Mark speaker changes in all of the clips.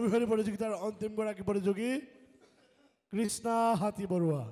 Speaker 1: অভিসাৰী প্ৰতিযোগিতাৰ অন্তিম গৰাকী প্ৰতিযোগী কৃষ্ণা হাতী বৰুৱা।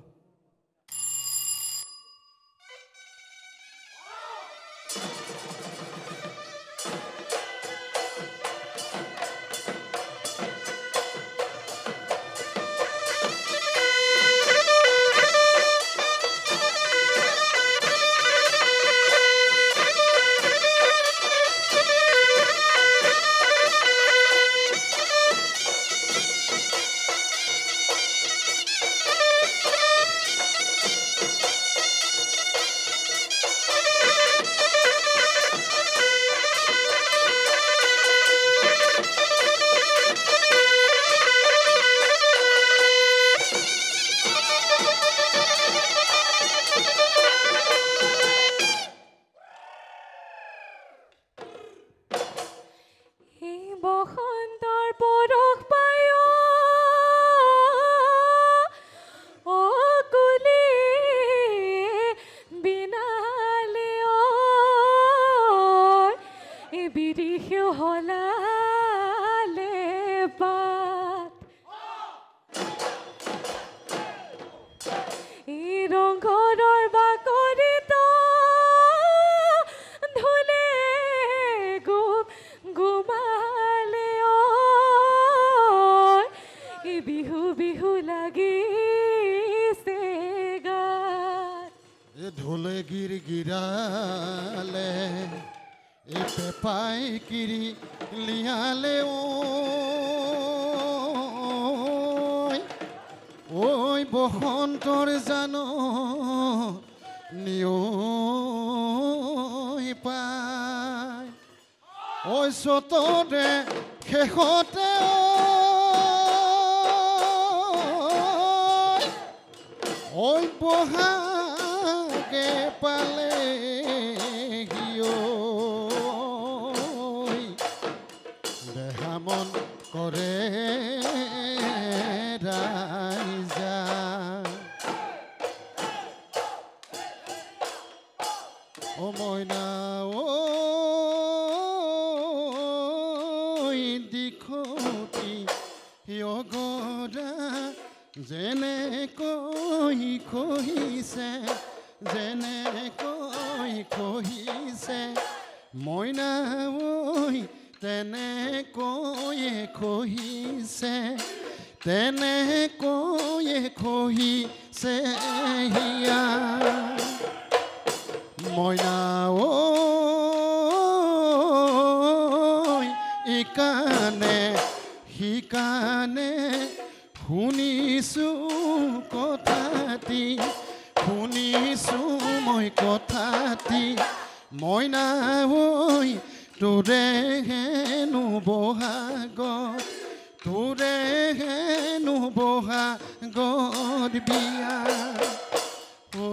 Speaker 2: বসন্তৰ জানো নিয় পায় ঐ চতৰে শেষতে ঐ বহাগে পালে দেহা মন কৰে ও মইনা ঐ দিখতি অগৰা যেনেকৈ খহিছে মইনা ঐ তেনেকৈয়ে খহিছে হিয়া মইনা ঐ ইকানে সিকানে শুনিছো মই কথাটি মইনা ঐ তোৰে হেনো বহাগত বিয়া ঐ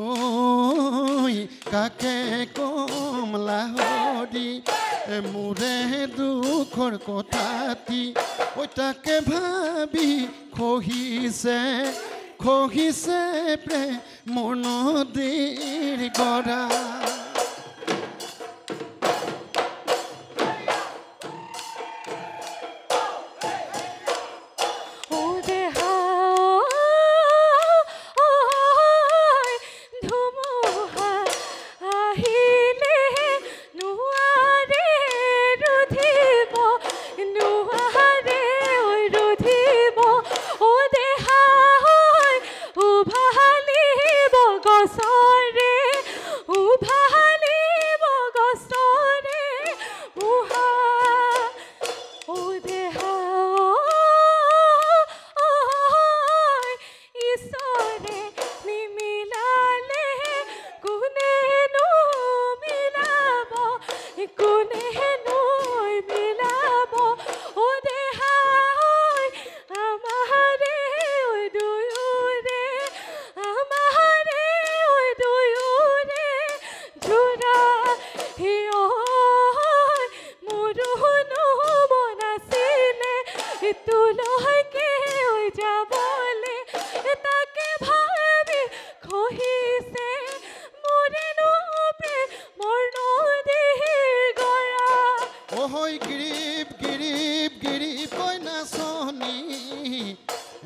Speaker 2: কাকে কম লাহৰি মোৰে দুখৰ কথাটি ঐ তাকে ভাবি খহিছে প্ৰেমৰ নদীৰ গৰা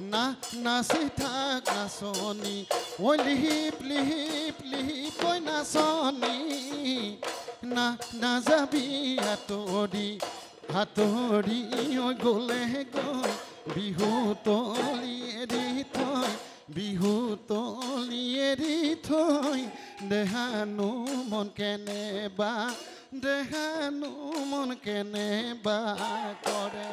Speaker 2: না নাচি থাক নাচনী ঐ লিহিপ লিহিপ লিহিপ ঐ নাচনী না নাযাবি হাতৰি হাতৰি ঐ গ'লে গৈ বিহু তলি এৰি থৈ বিহু তলি এৰি থৈ দেহানো মন কেনেবা দেহানো মন কেনেবা কৰে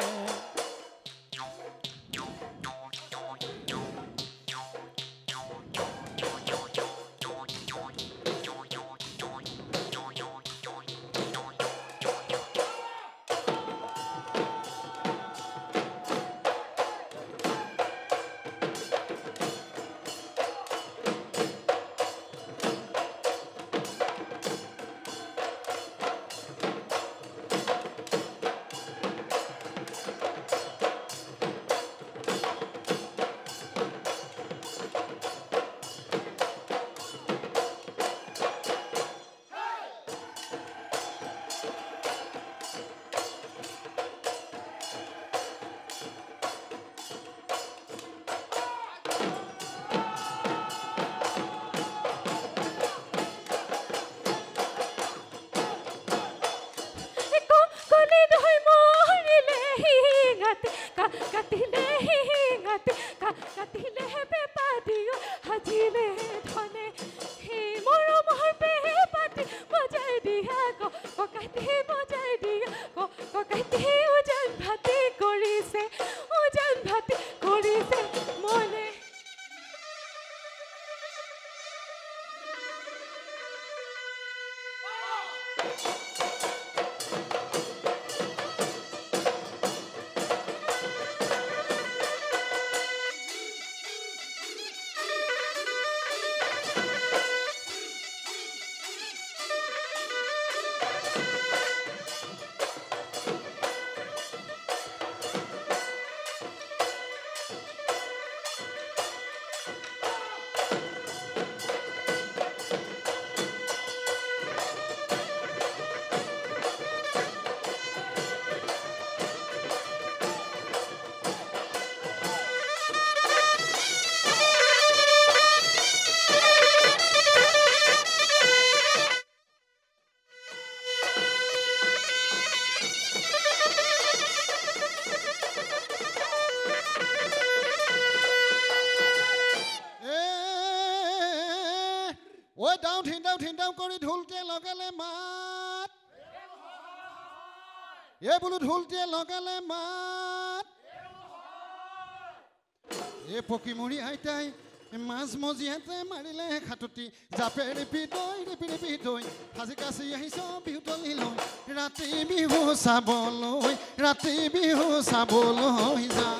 Speaker 2: ধিনদাও কৰি ঢোলটিয়ে লগালে মাত এই বোলো ঢোলটিয়ে লগালে মাত এই পকিমুৰি আইতাই মাছ মজিয়াতে মাৰিলে খাটুটি জাপে ৰিপি দৈ সাজি কাচি আহিছ বিহু তলিলৈ ৰাতি বিহু চাবলৈ যা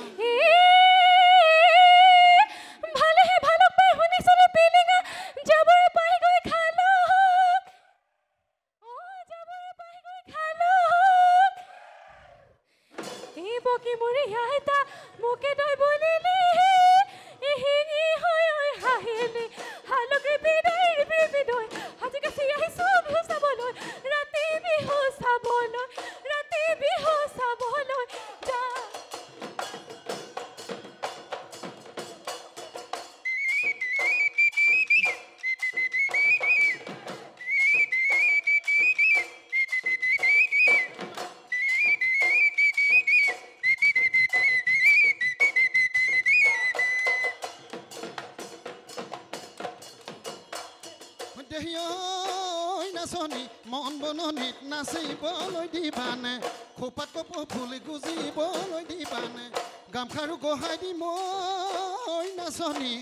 Speaker 2: নাচনী মন বননিত নাচিবলৈ দিবানে খোপাত কপৌ ফুল গুজিবলৈ দিবানে গামখাৰু গহাই দি মই নাচনী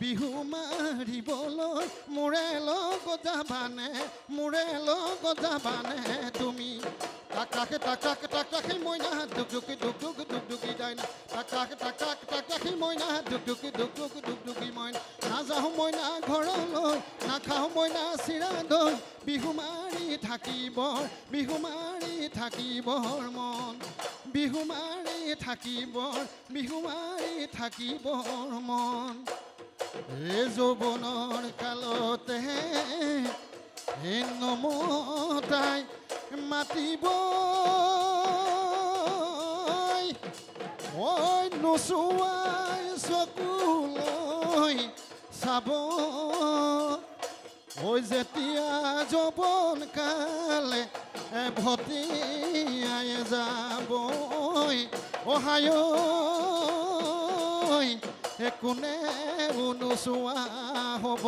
Speaker 2: বিহু মাৰিবলৈ মোৰে লগত যাবানে তুমি টাকাকে মইনা দুকদুকি দাইনা টাকাকে মইনা দুকদুকি মইনা নাযাওঁ মইনা ঘৰলৈ নাখাওঁ মইনা চিৰা দৈ বিহু মাৰি থাকিবৰ মন বিহু মাৰি থাকিবৰ মন এই যৌৱনৰ কালতে নমতাই মাতিব ঐ নোচোৱাই চকুলৈ চাব ঐ যেতিয়া যৌৱন কালে ভটিয়াই যাব অহায় কোনে নোচোৱা হ'ব